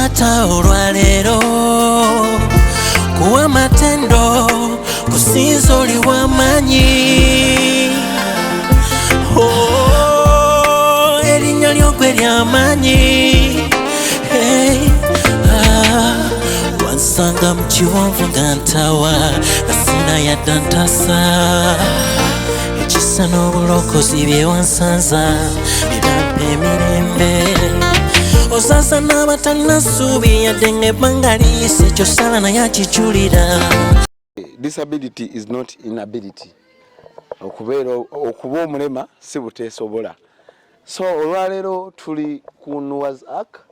Tata olwalero kuwa matendo kusinzo liwamanyi erinnya lyogwe lyamanyi wansanga mu kiwonvu nga ntawa asina yaddantasa ekisa n'obulokozi byewansanza bibampa emirembe osasa n'abatalina ssuubi yadde ng'ebbanga liyise ekyo sala naye akikyulira. Disability is not inability. Okuba omulema si buteesobola. So olwaleero tuli ku Noah's Ark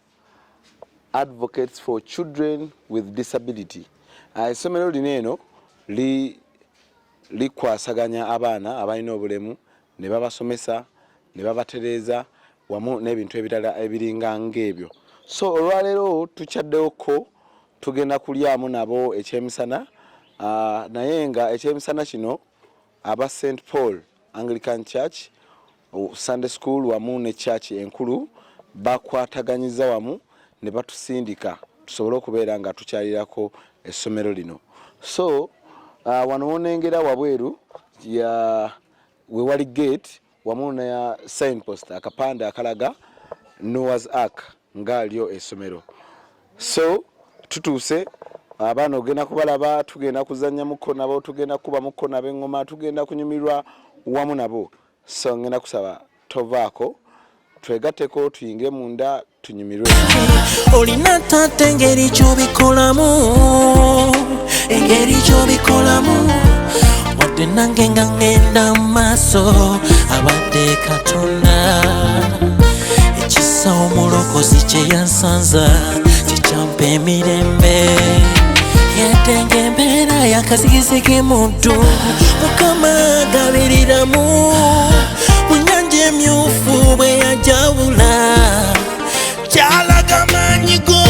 Advocates for Children with Disability. Essomero lino eno likwasaganya abaana abalina obulemu ne babasomesa ne babatereeza wamu n'ebintu ebirala ebiringa ng'ebyo. So olwaleero tukyaddewoko tugenda kulyamu nabo ekyemisana naye nga ekyemisana kino aba St. Paul Anglican Church Sunday School wamu ne church enkulu bakwataganyiza wamu ne batusindika tusobole okubeera nga tukyalirako essomero lino. So wano wonengera wabweru ya wewali gate wamu na signpost akapande akalaga Noah's Ark ngalyo essomero. So tutuuse abaana ogenda kubalaba tugenda kuzanya muko nabo tugenda kuba muko nab'engoma tugenda kunyumirwa wamu nabo. So ngenda kusaba tovaako twegatteko tuyinge munda tunyumirwe. Olina taata engeri ky'obikolamu wadde nange nga ngenda mu maaso abadde Katonda ekisa omulokozi kye yansanza kikyampa emirembe yadde ng'embeera yakazigizigi muntu Mukama agabiriramu mu nnyanja emyufu bwe yajawula kyalaga maanyi go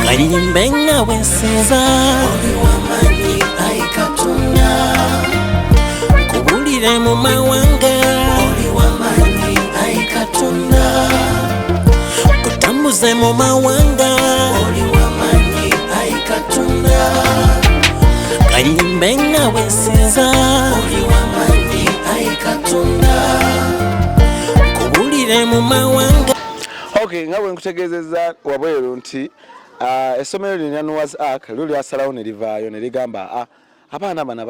kalimbe nga bwensinza oli w'amaanyi ayi Katonda kubulire mu mawanga oli w'amaanyi ayi Katonda kutambuze mu mawanga oli w'amaanyi ayi Katonda kalimbe nga bwensinza oli w'amaanyi ayi Katonda kubulire mu mawanga. Okay, nga bwe nkutegeezezza wabweru nti essomero lya Noah's Ark luli asalawo ne livaayo ne ligamba abaana bano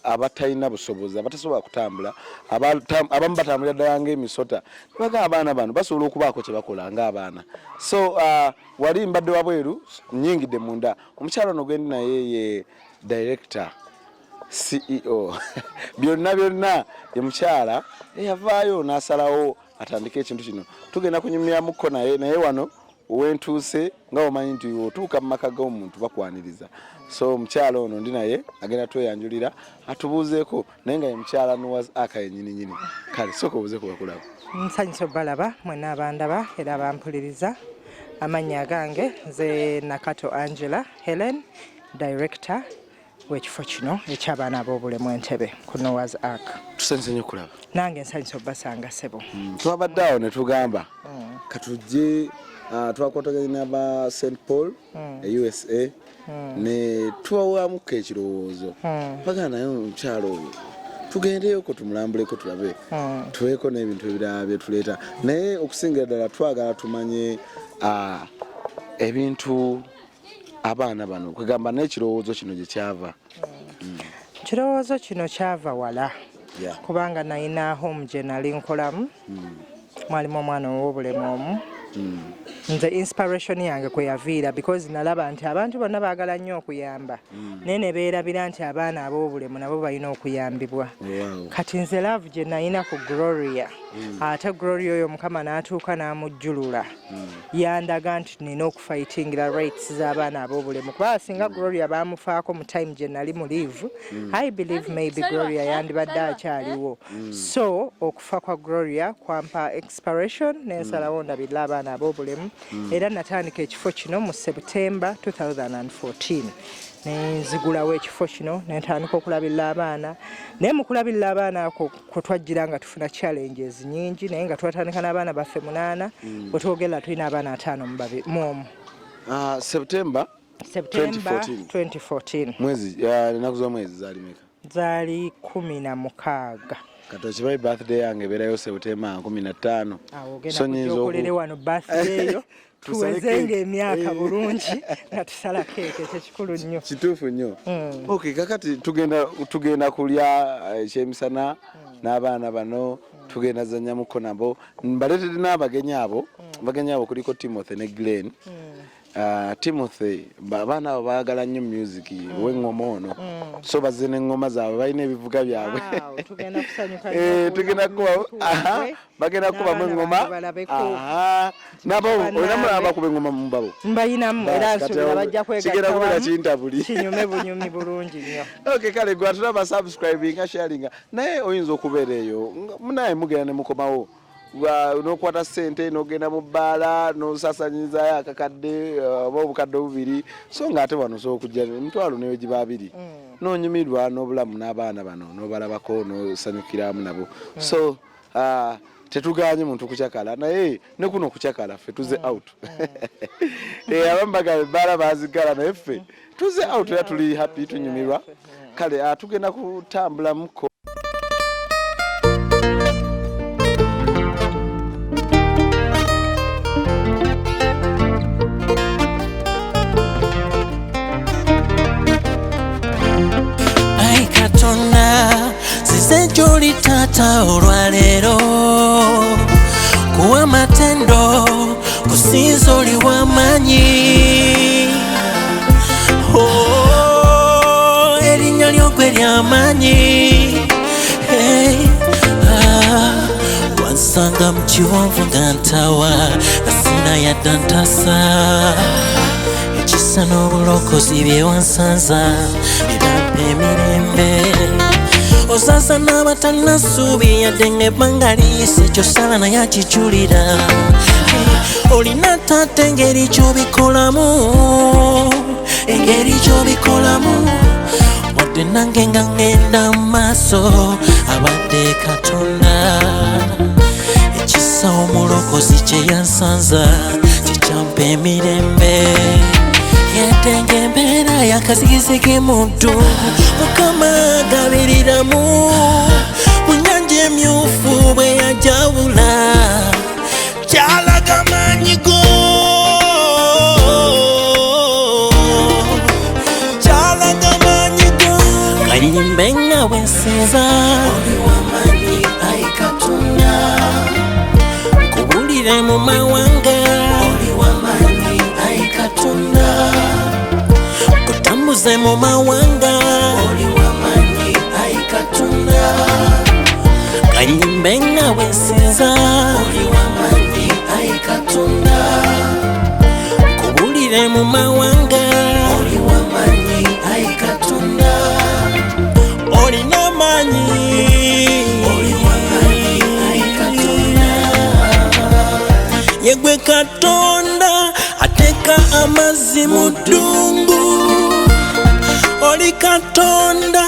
abatalina busobozi abatasobola kutambula abamu batambulira ddala ng'emisota bagamba abaana bano basobola okubaako kye bakola ng'abaana. So wali mbadde wabweru nnyingidde munda omukyala ono gwendi naye ye director CEO byonna ye mukyala eyavaayo n'asalawo atandika ekintu kino tugenda kunyumyamuko naye wano wentuuse nga omanyi nti otuuka mu maka g'omuntu bakwaniriza. So omukyala ono ndi naye agenda tweyanjulira atubuuzeeko naye nga ye mukyala Noah's Ark yennyini. Kale sooka obuuzeeko bakulaba. Nsanyusa obalaba mwenna abandaba era abampuliriza. Amannya gange nze Nakato Angela Helen, director w'ekifo kino eky'abaana ab'obulemu Entebbe ku Noah's Ark. Tusanyusa nnyo okulaba. Nange nsanyusa obbasanga ssebo. Twabadde awo ne tugamba katujje twakwataganye n'aba St. Paul USA ne tubawamuko ekirowoozo mpaka naye omukyalo oyo tugendeyoko tumulambuleko tulabe tuweeko n'ebintu ebirala bye tuleeta naye okusingira ddala twagala tumanye ebintu abaana bano kwegamba n'ekirowoozo kino gye kyava. Ekirowoozo kino kyava wala kubanga nayina home gye nali nkolamu mwalimu omwana ow'obulemu omu nze inspiration yange kwe yaviira because nalaba nti abantu bonna baagala nnyo okuyamba naye ne beerabira nti abaana ab'obulemu nabo balina okuyambibwa. Kati nze love gye nayina ku Gloria ate Gloria oyo Mukama n'atuuka n'amujjulula yandaga nti nina okufightingira rights z'abaana ab'obulemu kuba singa Gloria baamufaako mu time gye nali mu leave I believe maybe Gloria yandibadde akyaliwo. So okufa kwa Gloria kwampa inspiration n'ensalawo ndabirira abaana ab'obulemu era natandika ekifo kino mu September 2014 nenzigulawo ekifo kino nentandika okulabirira abaana naye mu kulabirira abaana ako kwe twajjira nga tufuna challenges nyingi naye nga twatandika n'abaana baffe 8 bwe twogera tulina abaana 5 mu omu. September 2014 mwezi ennaku z'omwezi zaali meka? zaali 16. Kati kibayi birthday yange ebeerayo September 15. So nyinza okulere wano birthday yo tuwezenga emyaka bulungi nga tusala keeke ekikulu nnyo. Kituufu nnyo. Okay, kakati tugenda kulya ekyemisana n'abaana bano tugenda zanya muko nabo mbaleetedde n'abagenyi abo kuliko Timothy ne Glenn. Timothy baana abo baagala nnyo music w'engoma ono so bazze n'engoma zaabwe balina ebivuga byabwe tugenda kuba bagenda kubamu engoma nabo olina mulaba bakuba engoma mu mbabo mbayinamu era nsuubira bajja kigenda kubeera kintabuli kinyume bunyumi bulungi nnyo. Okay, kale gwe atulaba subscribinga sharinga naye oyinza okubeera eyo naye mugenda ne mukomawo n'okwata ssente n'ogenda mu bbaala n'osasanyizayo akakadde oba obukadde obubiri so ng'ate wano osobola okujja emitwalo neyo giba 2 n'onyumirwa n'obulamu n'abaana bano n'obalabako n'osanyukiramu nabo so tetuganye muntu kukyakala naye ne kuno okukyakala ffe tuze out abamu bagala ebbaala baazigala naye ffe tuze out era tuli happy tunyumirwa kale tugenda kutambulamuko. Senjoli tata olwaleero kuwa matendo kusinza oli w'amaanyi erinnya ly'ogwe ly'amaanyi wansanga mu kiwonvu nga ntawa asina yadda ntasa ekisa n'obulokozi bye wansanza birampa emirembe ozaza n'abatalina ssuubi yadde ng'ebbanga liyise kyosala naye akijulira olina taata engeri gy'obikolamu wadde nange nga ngenda mu maaso abadde Katonda ekisa omulokozi kye yansanza kikyampa emirembe yadde ng'embeera yakazigizigi muddu Mukama agabiriramu mu nnyanja emyufu bwe yajawula kyalaga maanyi go kayimbe nga bwensinza oli w'amaanyi ayi Katonda kubulire mu mawanga oli w'amaanyi ayi Katonda kutambuze mu mawanga oli w'amaanyi ayi Katonda kayimbe nga bwensinza oli w'amaanyi ayi Katonda kubulire mu mawanga oli w'amaanyi ayi Katonda olina amaanyi oli w'amaanyi ayi Katonda yegwe Katonda ateeka amazzi mu ddungu oli Katonda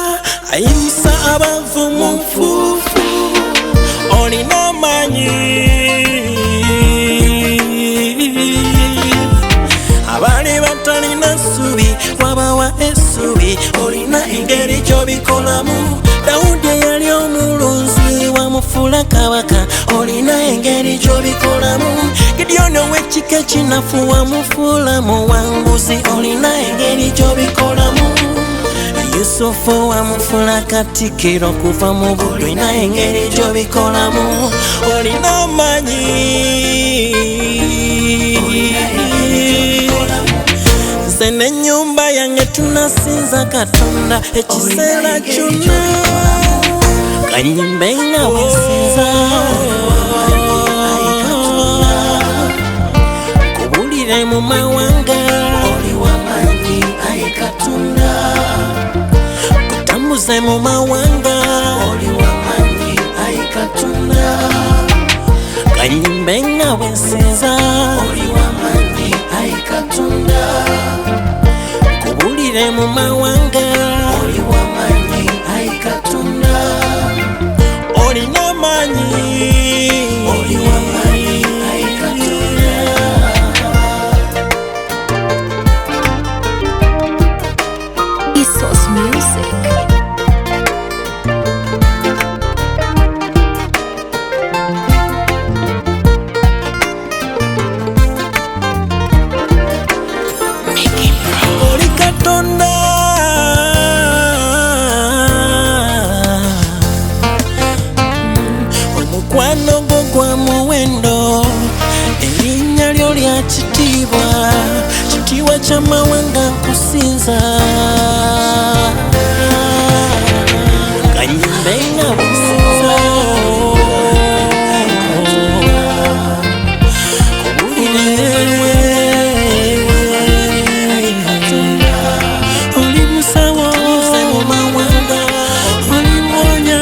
ayimusa abavu mu nfuufu olina amaanyi abaali batalina ssuubi wabawa essuubi olina engeri gy'obikolamu Dawudi eyali omulunzi wamufuula kabaka olina engeri gy'obikolamu Gideoni ow'ekika ekinafu wamufuula muwanguzi olina engeri gy'obikolamu Yusufu wamufuula katikkiro kuva mu buddu olina engeri gy'obikolamu olina amaanyi nze n'ennyumba yange tunasinza Katonda ekiseera kyonna kanyimbe nga bwensinza kubulire mu mawanga oli w'amaanyi ayi Katonda kutambuze mu mawanga oli w'amaanyi ayi Katonda kanyimbe nga bwensinza oli w'amaanyi ayi Katonda kubulire Owulire mu mawanga oli wamanyi ai Katonda olina manyi oli wamanyi ai Katonda Isos Music. oli Katonda omukwano gwo gwa muwendo erinnya lyo lya kitiibwa kitiibwa ky'amawanga nkusinza kanyimbe nga businza oli musawo mu mawanga oli mwonya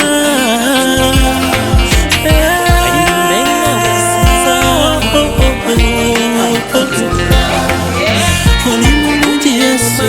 oli mulungi Yesu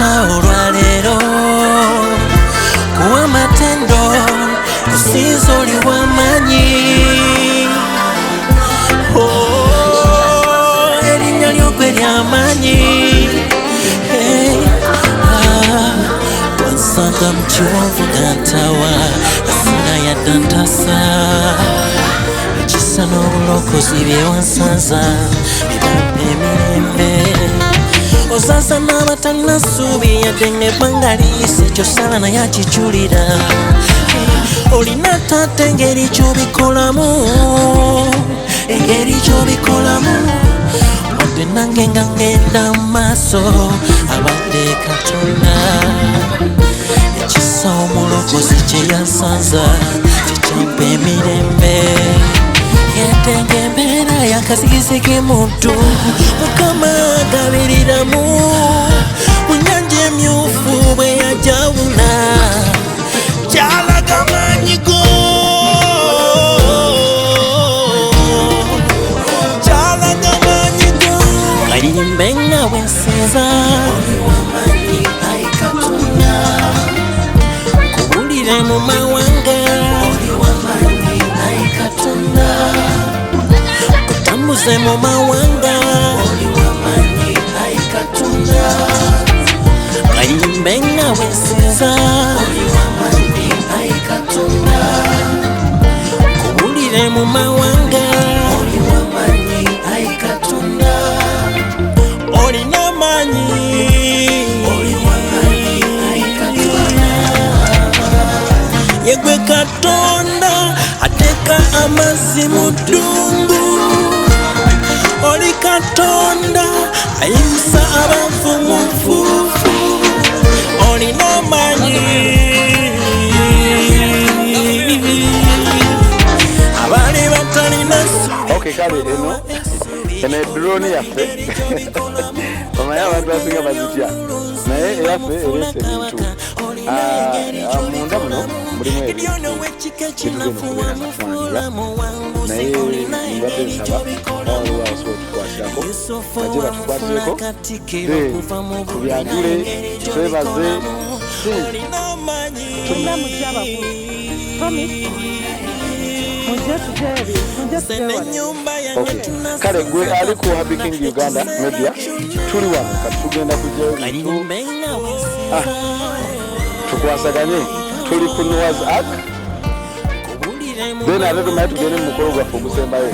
Taata olwaleero kuwa matendo kusinza oli w'amaanyi. Erinnya ly'ogwe ly'amaanyi. Wansanga mu kiwonvu gantawa asina yadda ntasa ekisa n'obulokozi bye wansanza bibampa emirembe. Ozaza n'abatalina ssuubi yadde ng'ebbanga liyise ky'osala naye akijulira. Olina taata engeri gy'obikolamu, engeri gy'obikolamu. Wadde nange nga ngenda mu maaso abadde Katonda. Ekisa omulokozi kye yansanza kikyampa emirembe. Yadde ng'embeera y'akazigizigi mu ddu Mukama agabiriramu. Mu nnyanja emyufu bwe yajawula gy'alaga amaanyi go, gy'alaga amaanyi go. Kayimbe nga bwe nsinza kubulire mu mawanga kutambuze mu mawanga kayimbe nga bwe nsinza kubulire mu mawanga olina amaanyi. Yegwe Katonda ateeka amazzi mu ddungu. Oli Katonda ayimusa abafu mu nfuufu. Olina amaanyi. Abali batalina ssuubi. Okay, kale eno edrooni yaffe omanyi abantu basinga bazitya naye eyaffe ereese ebintu munda muno mulimu ebintu bitugenda okubeera nga twanjula naye mbadde nsaba waliwo abasobola otukwatirako bajje batukwatireko tubyagule twebaze Tuna mujja bakulu. Promise. Mujja tujeebi. Mujja tujeebi. Okay. Kale gwe ali ku Happy King Uganda Media tuli wano kati tugenda kujja tukwasaganye tuli ku Noah's Ark then ate tumaye tugende mu mukolo gwaffe ogusembayo.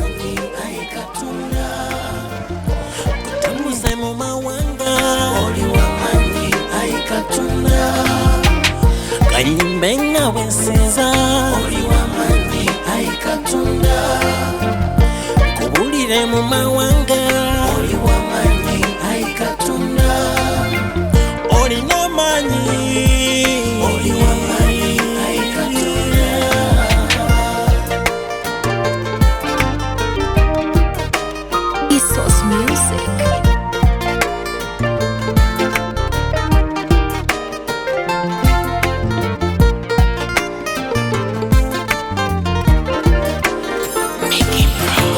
Kayimbe nga bwe nsinza kubulire mu mawanga olina amaanyi. Isos Music.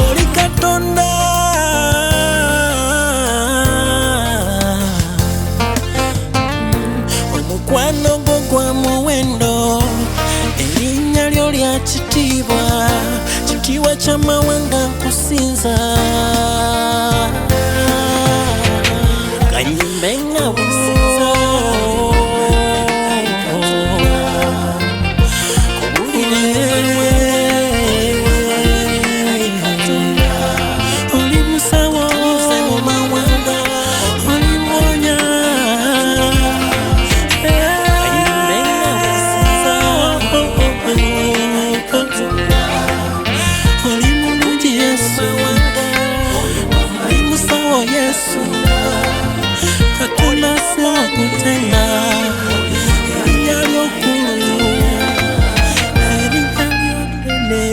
Oli Katonda omukwano gwo gwa muwendo. Erinnya lyo lya kitiibwa, kitiibwa ky'amawanga nkusinza. Kayimbe nga bwe nsinza oli musawo mu mawanga oli mwonya. Kayimbe nga bwe nsinza oli mulungi Yesu, oli musawo Yesu. Katonda asinga kutenda erinnya ly'okkulu erinnya ly'oddene.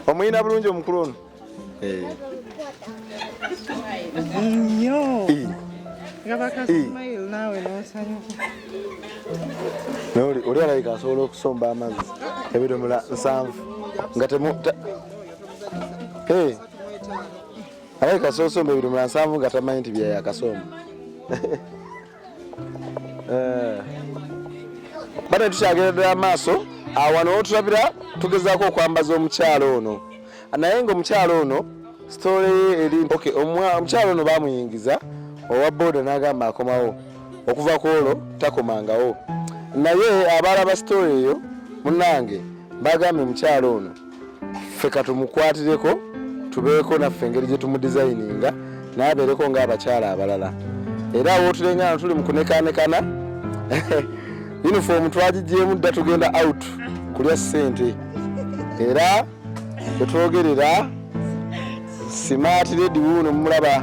Omuyina bulungi omukulu ono. Nnyo. Gabaka Smile nawe n'osanyuka. Oli alabika asobola okusomba amazzi ebidomola 7 nga temu alabika asobola okusomba ebidomola 7 nga tamanyi nti byeyakasomba. Bane tukyagenda amaaso wano wotulabira tugezaako okwambaza omukyalo ono naye ng'omukyalo ono story eri omukyalo ono bamuyingiza owa boda n'agamba akomawo okuva ku olwo takomangawo naye abalaba story eyo munnange bagambye mukyalo ono ffe katumukwatireko tubeeko naffe engeri gye tumudesigninga naye abeereko ng'abakyala abalala era wootulengana tuli mu kunekanekana uniform twagigyemu dda tugenda out kulya ssente era bwetwogerera smart lady wuuno mumulaba.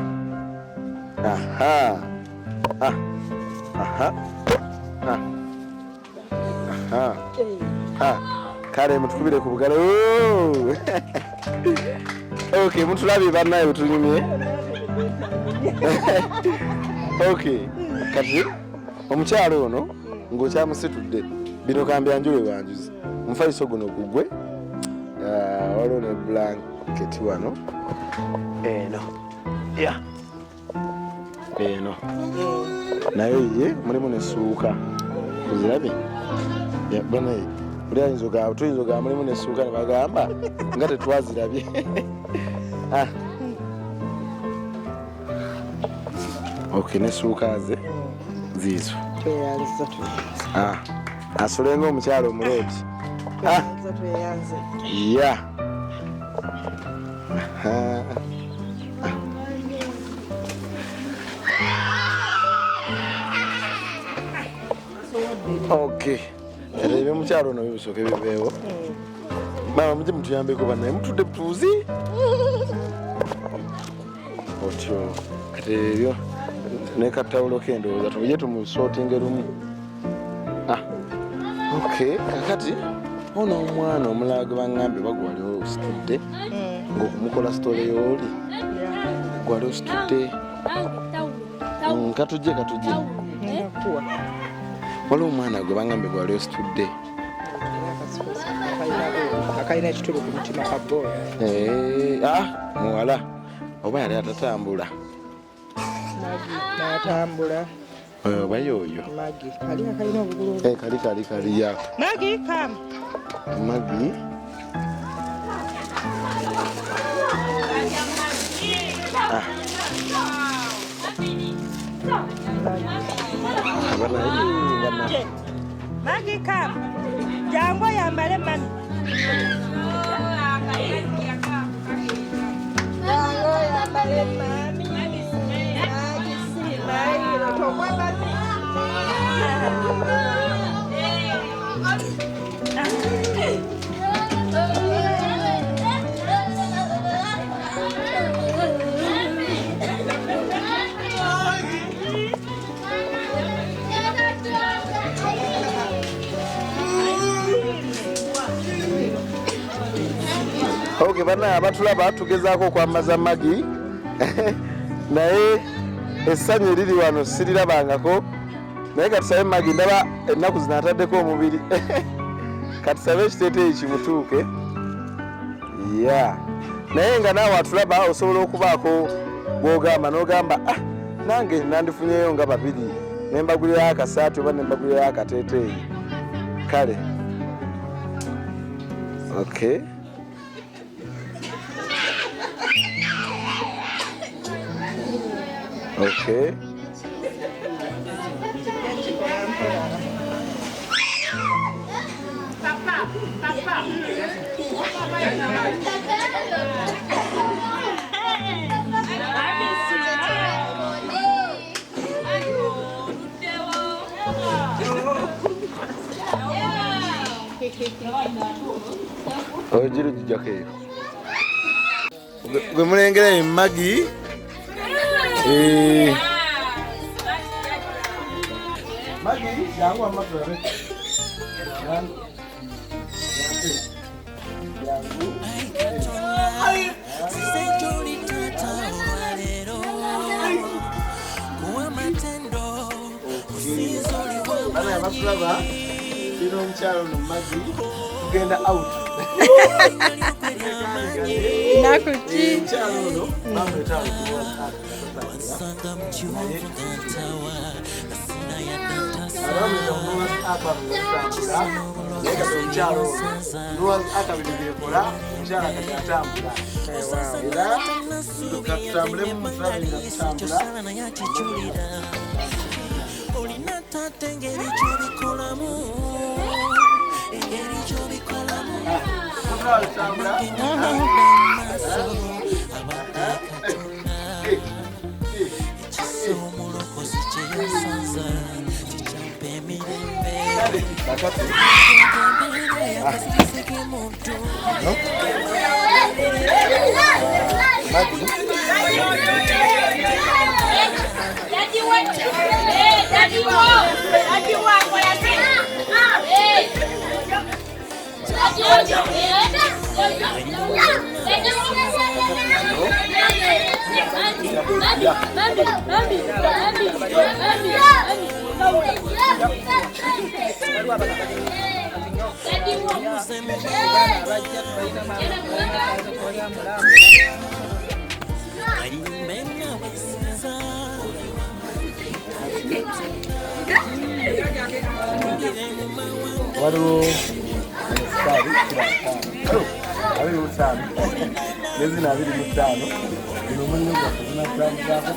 Kale mutukubire ku bugalo. Okay, mutulabe bannaye bwetunyumye. Okay, kati omukyalo ono ng'okyamusitudde bino kambyanjule wanjuzi mufaliso guno gugwe waliwo ne blanketi wano eno naye ye mulimu nesuuka kuzirabe banaye tuyinza ogamba mulimu nesuuka ne bagamba nga tetwazirabye. Okay, nesuuka ze ziizo asolenga omukyalo omulooti. Ya okay, era ebyomukyalo ono bibisooka ebibeewo mama mujje mutuyambeko bannaye mutudde butuuzi otyo kati ebyo nekatawulo kendowooza tubye tumusootinge lumu. Okay, kakati ono omwana omulala gwe baŋŋambye bagwali ositudde ng'okumukola story y'oli gwali ositudde katujje waliwo omwana gwe baŋŋambye gwali ositudde akalina ekitulu ku mutima kabooya muwala oba yali atatambula n'atambula oba yoyo Magi kali akalina obugulu kali ya Magi come Magi Magi come jango yambale mami jango yambale mami Magi Smile tokwa basi Okay, bana abatulaba tugezaako okwambaza Magi naye essanyu eriri wano sirirabangako naye katusabe Magi ndaba ennaku zino ataddeko omubiri katusabe ekiteeteeyi kimutuuke naye nga naawe atulaba osobola okubaako gw'ogamba n'ogamba nange nandifunyeyo nga babiri nembagulirayo akasaati oba nembagulirayo akateeteeyi kale okay. Okay. Ojiro jijake. Gwe mulengera Magi. Magi, jangan amat berarti. Jangan. abatulaba bino omukyalo no mumazzi tugenda out omukyalo ono bamwetaawo omukyalo akabirigekola omukyala kati atambula era katutambulemu mutulabe nga tutambula olina tate engeri gy'obikolamu engeri gy'obikolamu ekisa omulokozi kyeyasaza kikyampa emirembe yakasiriseke muntu waliwo abiri mu ttaano nezina 25 bino mulimu gafunatambuzako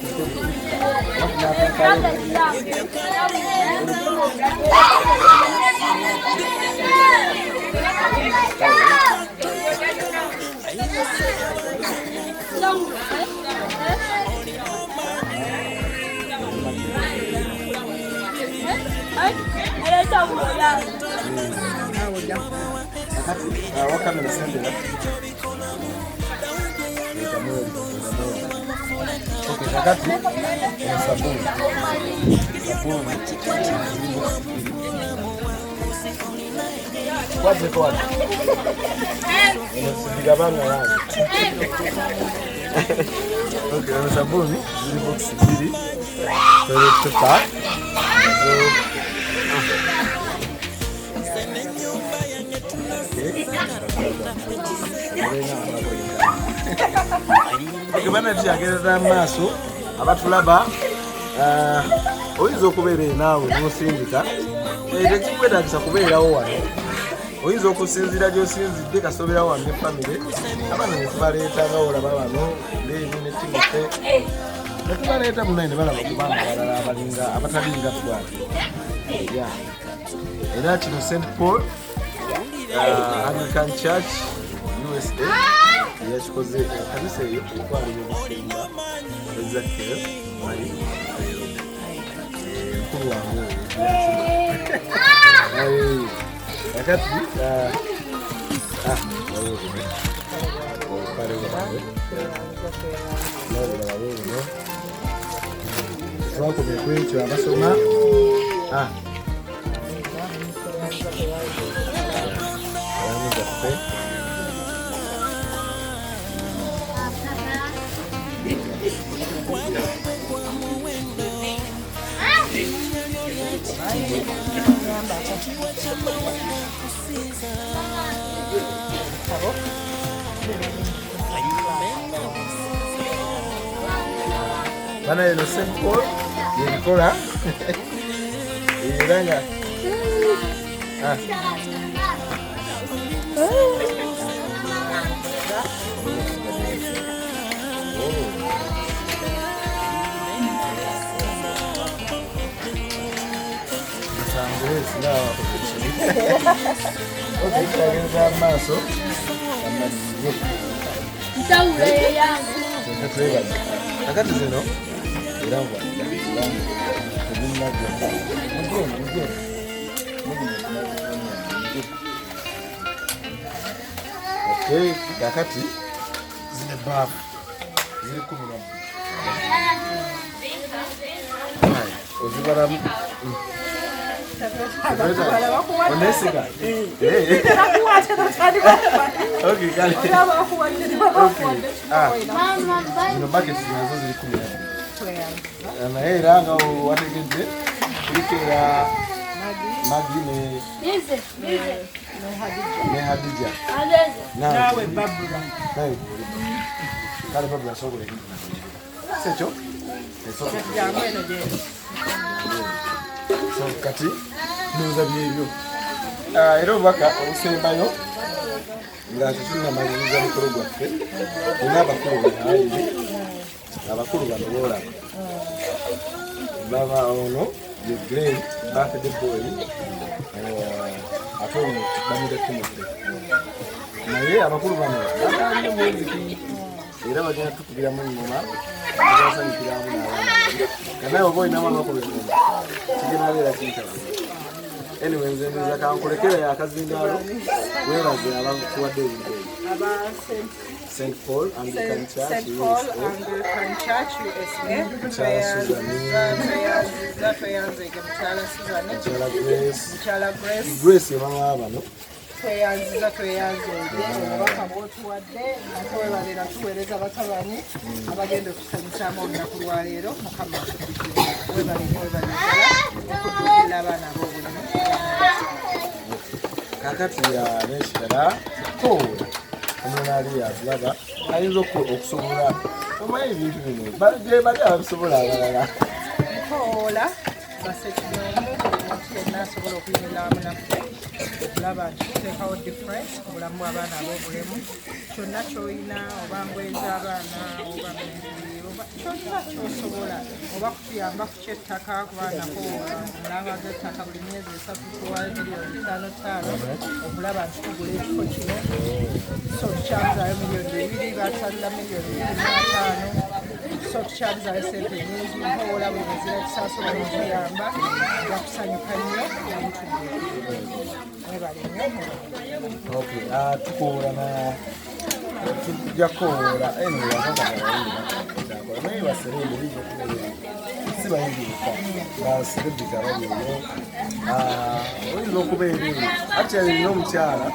wakamera sendera kakati sabuni kwazeko wati sigabanga yangu sabuni ziri boksi ziri tupa bana tuyagereza amaaso abatulaba oyinza okubeera naawe nosindika tekikwetagisa kubeerawo wano oyinza okusinzira gyosinzidde kasoberawo wange famire abaana netubaleeta nga olaba bano leeni netimote netubaleeta munaye ne balaba kubanga balala abalinga abatalinga twate era kino St. Paul Anglican Church USA yakikoze kanisa eyo okwaliwo omusimba Ezekiel Mali mukulu wange akati twakomye kwekyo abasoma bana eno St. Paul yebikola era nga okitagenza amaaso akati zino era kakati zine baafu ziri 10 ozibalamu onesiga okay kale zino buckets nazo ziri 10 naye era nga wategedde kuliko ya Magi ne Hadija. Nawe Babula. Nawe. Kale Babula sokole. Secho? So kati nuza byebyo. Era obubaka obusembayo nga tutuna maliriza mukolo gwaffe ina abakulu bano boolaba baba ono ye Glen birthday boy ate ono bamire Timothy naye abakulu bano bakalina muziki era bagenda tukubiramu engoma ebasanyukiramu n'abaana kanaye oba olinamu amakulu engoma kigenda beera kiyitaba anyway nze ndoza kankulekera akazindaalo webaze abakuwadde ebintu St. Paul Anglican Church Grace mama bano tweyanziza obubaka bw'otuwadde ate webalira tuweereza batabani abagenda okusanyusamu olunaku lwaleero mukama webalira okuddukira abaana ab'obulimu kakati nekirala koola omwana ali yatulaba ayinza okusobola omanyi ebintu bino bali ababisobola abalala koola basekinomu omuntu yenna asobola okuyimirira wamu naffe okulaba nti tuteekawo difference ku bulamu bw'abaana ab'obulemu kyonna ky'olina oba ngoye z'abaana oba oba kyonna ky'osobola oba kutuyamba ku kyettaka kubaanako omulanga g'ettaka buli myezi 3 tuwayo miliyoni 5 okulaba nti tugula ekifo kino so tukyabuzaayo miliyoni 2 batusalira miliyoni 25 so tukyabuzaayo sente nyingi mpoola buli mwezi netusaasula netuyamba bakusanyuka nnyo tukoola tujja koola naye baserendi si bayingiika baserebika bali eyo oyinza okubeera eyo akyali nina omukyala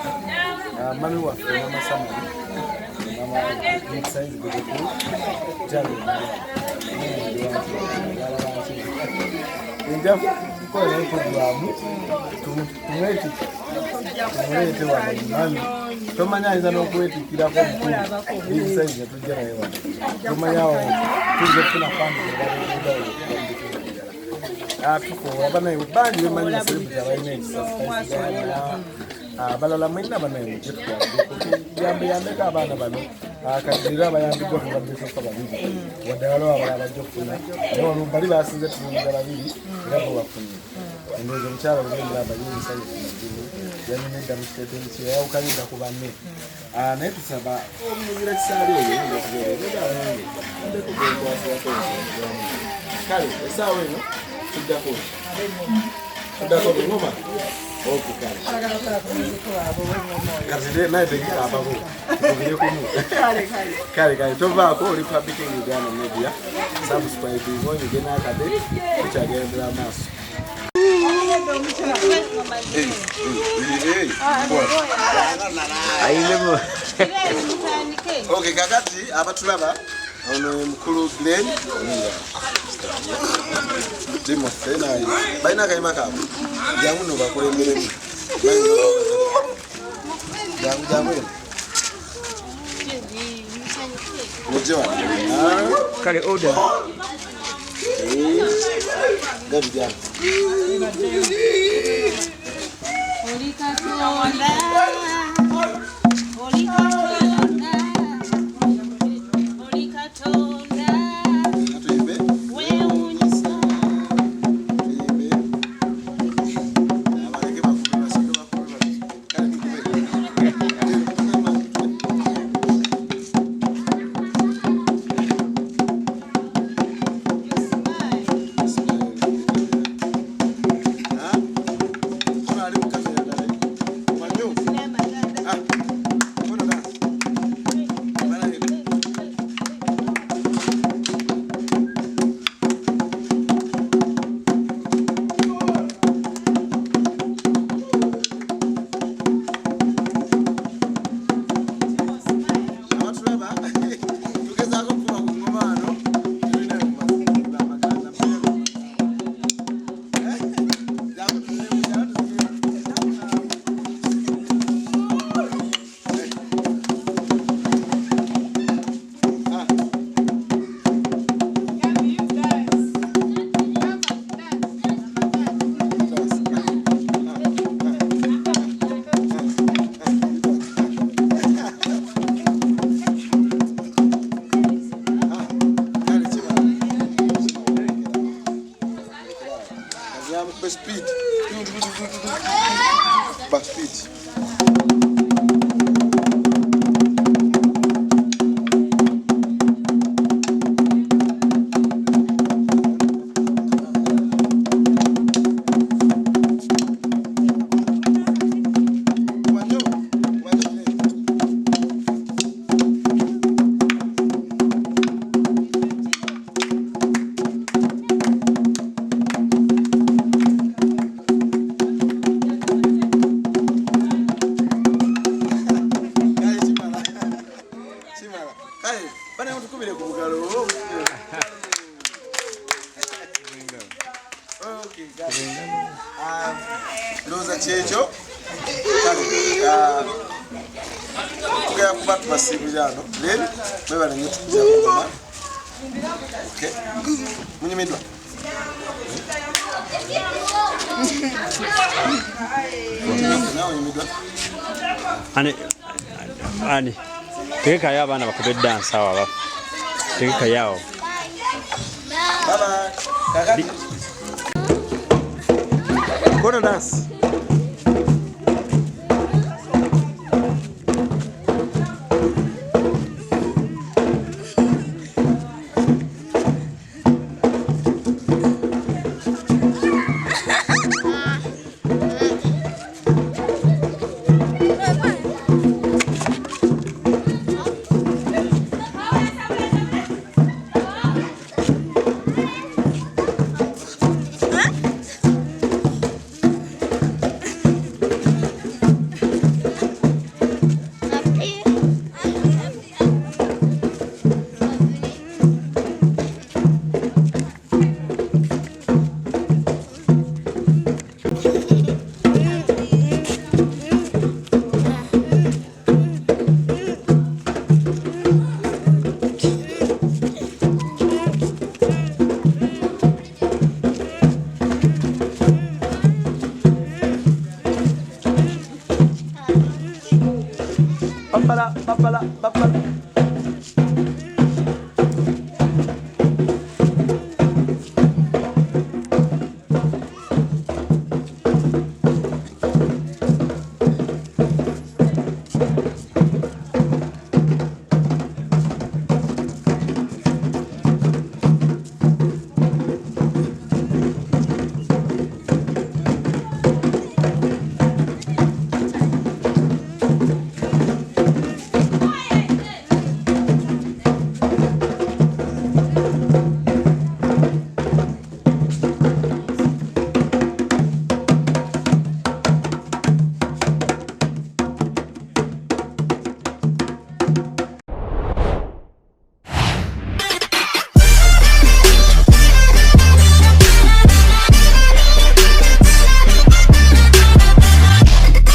mami waffe namasamali saizi gedekulu enja kukola naye programu tumweti tumulete wano mami tomanya ayinza n'okwetikirako omukulu ebisaizi netujja naye wano tomanyawo tuyinza okufuna tukoola banaye bangi bemanyi baserebuti abalina ekisasikaisigaana abalala mwena banaye mujekuyambeko abaana bano katirira abayambiddwa kubaddesoka babiri wadde waliwo abalala bajja okufuna naye wano bali basinze tulunga babiri era bo bafunye endowooza omukyala olwendera abayinsayo kumazibu yanyumidda mu kiteeteeyi kye yayawukanyidda ku banne naye tusaba omuzira kisaali eyo okubeeraeaange ndekugekwasirako kale esaawa eno tuddako engoma kale naye tegikababo tugire kumu kale tovaako oli public in Uganda media subscribe onyige n'akade tukyagendera amaaso ayinemu kakati abatulaba ono mukulu Glen Timothy naye balina akayima kaabwe jangu no bakulemberemu jangu mujewa kale order gabi jangu Kubire ku bugalo. Okay, guys. Loza checho. Tukaya kuba tubasibirano. Lero beba na nyetu kuzaba. Okay. Munyimidwa. Ani teka ya bana bakobe dance awa ba teka yao Baba kakati Kona dance Papala.